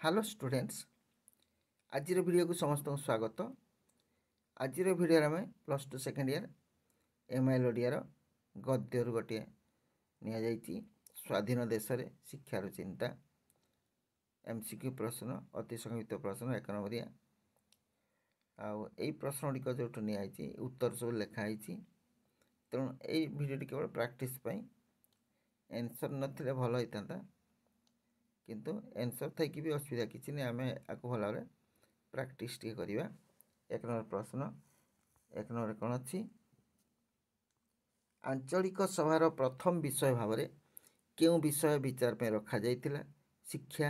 Hello students आज video को समस्त स्वागत। आज वीडियो आम plus two second year MIL Odiyar गद्य गोटे नि स्वाधीन देश में शिक्षार चिंता एमसीक्यू प्रश्न अति संक्षिप्त प्रश्न 1 नंबरिया आई प्रश्न गुड़िक जो नि उत्तर सब लिखाई तेणु यही भिडियो केवल प्रैक्टिस एनसर नथिले भल होता किंतु एनसर थी भी असुविधा किसी नहीं। आम आपको भल भाव प्रैक्टिस टे करवा। 1 नंबर प्रश्न 1 नंबर कौन अच्छी आंचलिक सभार प्रथम विषय भाव में क्यों विषय विचार पे रखा जाइतिला? शिक्षा,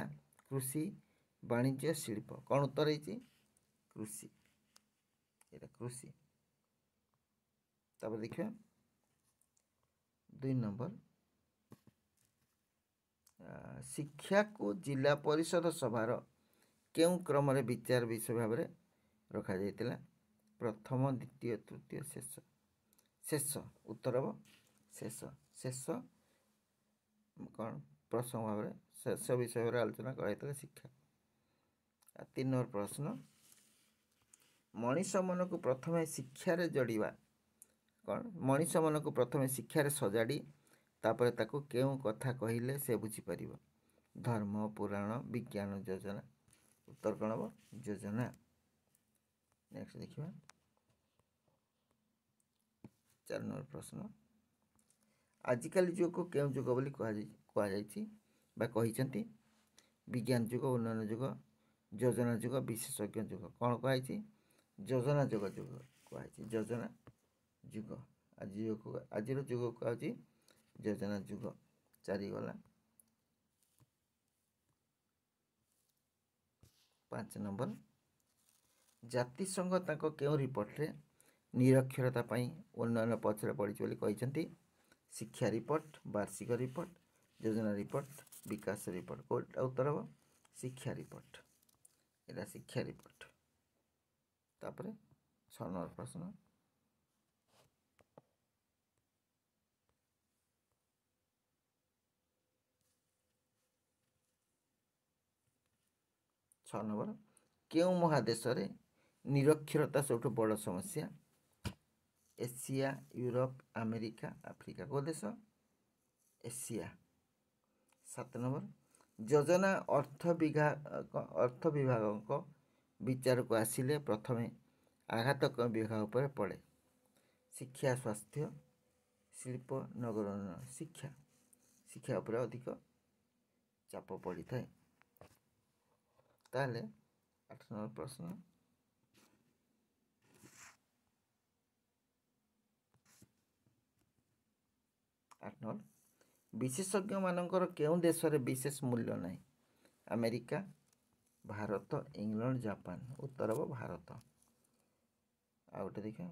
कृषि, वाणिज्य, शिल्प। कौन उत्तर है? कृषि। ये कृषि। तब देखिए 2 नंबर शिक्षा को जिला परिषद सभार क्यों क्रम विचार विषय भाव में रखा जाइतिला? प्रथम, द्वितीय, तृतीय, शेष। शेष उत्तर हम शेष। शेष कौन प्रसंग भाव में शेष विषय भाव आलोचना कराइतिला शिक्षा। 3 नंबर प्रश्न मनीष मन को प्रथम शिक्षार जोड़वा कौन? मनीष मन को प्रथम शिक्षार सजाड़ी तापर ताको केउं कथा कहिले से बुझीपर? धर्म, पुराण, विज्ञान, योजना। उत्तर कौन हम? योजना। नेक्स्ट देखिए 4 नंबर प्रश्न आजिकल युग को क्यों युग बोली कही? विज्ञान युग, उन्नयन युग, योजना युग, विशेषज्ञ युग। कौन कही? योजना युग कही। योजना युग आज युग कह योजना युग। 4 गला 5 नंबर जातिसंघ ताको केउं रिपोर्ट रे निरक्षरता उन्नयन पछरे पड़ी कहते? शिक्षा रिपोर्ट, वार्षिक रिपोर्ट, योजना रिपोर्ट, विकास रिपोर्ट। कौटा उत्तर हम? शिक्षा रिपोर्ट। यहाँ शिक्षा रिपोर्ट। तापर 6 नंबर प्रश्न 6 नंबर क्यों महादेश रे निरक्षरता सबुठ बड़ समस्या? Asia, Europe, America, Africa. को देश? एशिया। 7 नंबर योजना अर्थ विभाग विचार को आसिले प्रथमे आघात विभाग पर पड़े? शिक्षा, स्वास्थ्य, शिल्प, नगर उन्नयन। शिक्षा उपर अधिक चाप पड़ी थाए। ताले 8 नंबर प्रश्न 8 नंबर विशेषज्ञ मानकर केउं देश रे विशेष मूल्य नहीं? America, Bharat, England, Japan. उत्तर हम भारत। आ गोटे देखिए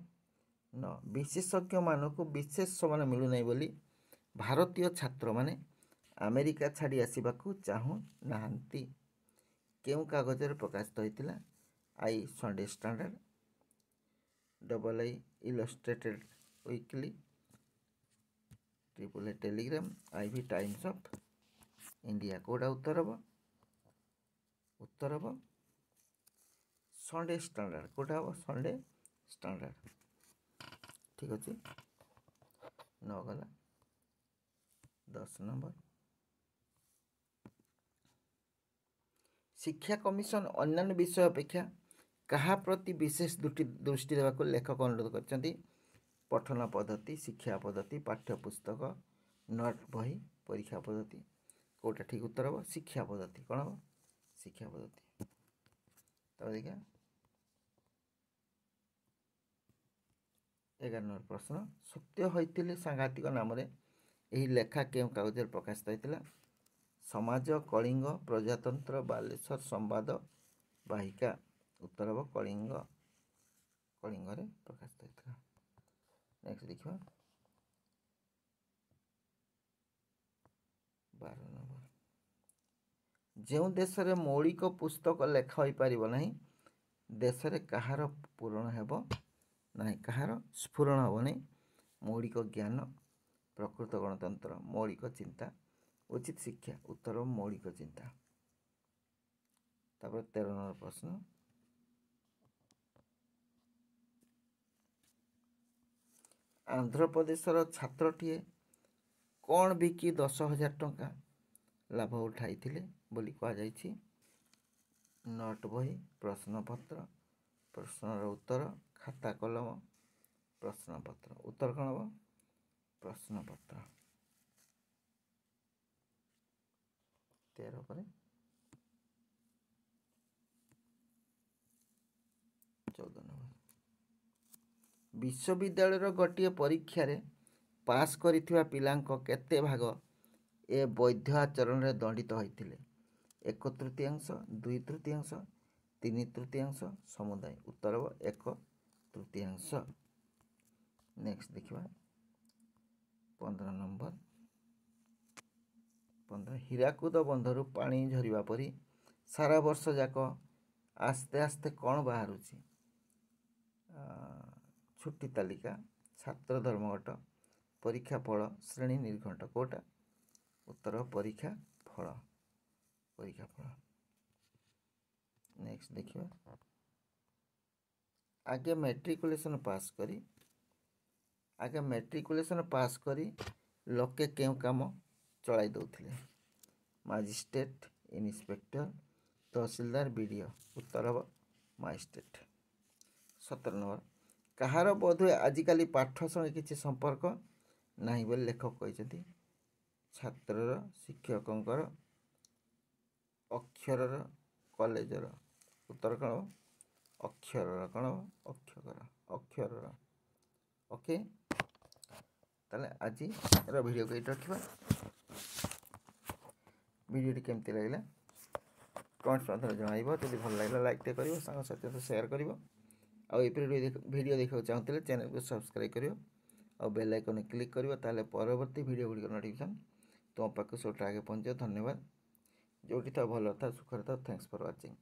न विशेषज्ञ मान को विशेष सम्मान मिलूना बोली भारतीय छात्र माने अमेरिका छाड़ी आसवा चाहू नाहांती। केउं कागज प्रकाशित होता? I Sunday Standard, double I Illustrated Weekly, triple a Telegram, IV Times of India. कोड़ा उत्तर हम? उत्तर हम संडे स्टैंडर्ड। कोटा हम? Sunday Standard. ठीक अच्छे 9 गला 10 नंबर शिक्षा कमिशन अन्य विषय अपेक्षा कहा प्रति विशेष दृष्टि देवाक लेखक अनुरोध करछन्ती? पठन पद्धति, शिक्षा पद्धति, पाठ्यपुस्तक, नोट बही, परीक्षा पद्धति। कोटा ठीक उत्तर हम? शिक्षा पद्धति। कौन हम? शिक्षा पद्धति। तब देखा 11 नंबर प्रश्न सत्य होइतिले सांघातिक नाम रे एही लेखा केउं कागज प्रकाशित होइतिला? समाज, कलिंग, प्रजातंत्र, बालेश्वर संवाद वाहिका। उत्तर हम कलिंग। कलिंग रे प्रकाशित होइतिला। नेक्स्ट देखिए 12 नंबर जो देश रे मौलिक पुस्तक लेखा हो पारिबो नहीं देश रे कहार पूरण हेबो नहीं? कहार स्फुरण हेबो नहीं? मौलिक ज्ञान, प्रकृत गणतंत्र, मौलिक चिंता, उचित शिक्षा। उत्तर मौलिक चिंता। तापर 13 नंबर प्रश्न आंध्र प्रदेशर छात्रटीए कौन बिकी 10,000 टंका लाभ उठाई बोली कहुई। नोट बही, प्रश्नपत्र, प्रश्नर उत्तर, खाता कलम, प्रश्नपत्र। उत्तर कौन हम? प्रश्नपत्र। 13 पर 14 नंबर विश्वविद्यालय गोटे परीक्षा पास करिथिबा पिलांको केते भाग ए वैध आचरण रे दंडित होइथिले? 1/3, 2/3, 3/3 समुदाय। उत्तर 1/3। नेक्स्ट देखिबा 15 नंबर 15 हीराकुद बंधरु पानी झरिबा परी सारा वर्ष जाक आस्ते आस्ते कौन बाहरुची? छुट्टी तालिका, छात्र धर्मघट, परीक्षा फल, श्रेणी निर्घंट। कोटा? उत्तर परीक्षा फल। परीक्षा फल। नेक्स्ट देखिए आगे मैट्रिकुलेशन पास करी लोके केउ काम चलाई दौथिले? मजिस्ट्रेट, इन्स्पेक्टर, तहसीलदार, बीडीओ। उत्तर हम मजिस्ट्रेट। 17 नंबर कहार बोधे आजिकल पाठ संगे किसी संपर्क नहीं बोली लेखक कहते? छात्रर, शिक्षकंकर, अक्षरर, कॉलेजर। उत्तर कौन हम? अक्षरर। कौन हम? अक्षरर। ओके ताले आज वीडियो को ये रखा। वीडियो केमती लगे कमेंट्स मध्य जन जब भल लगे लाइक टे कर सांग साथी सेयार कर वीडियो देखा चाहते चैनल को सब्सक्राइब कर और बेल आइकन क्लिक कर परवर्ती वीडियो गुड़िक नोटिफिकेशन तुम पाक सब आगे पहुँच। धन्यवाद। जोटी था भल था सुखर था। Thanks for watching.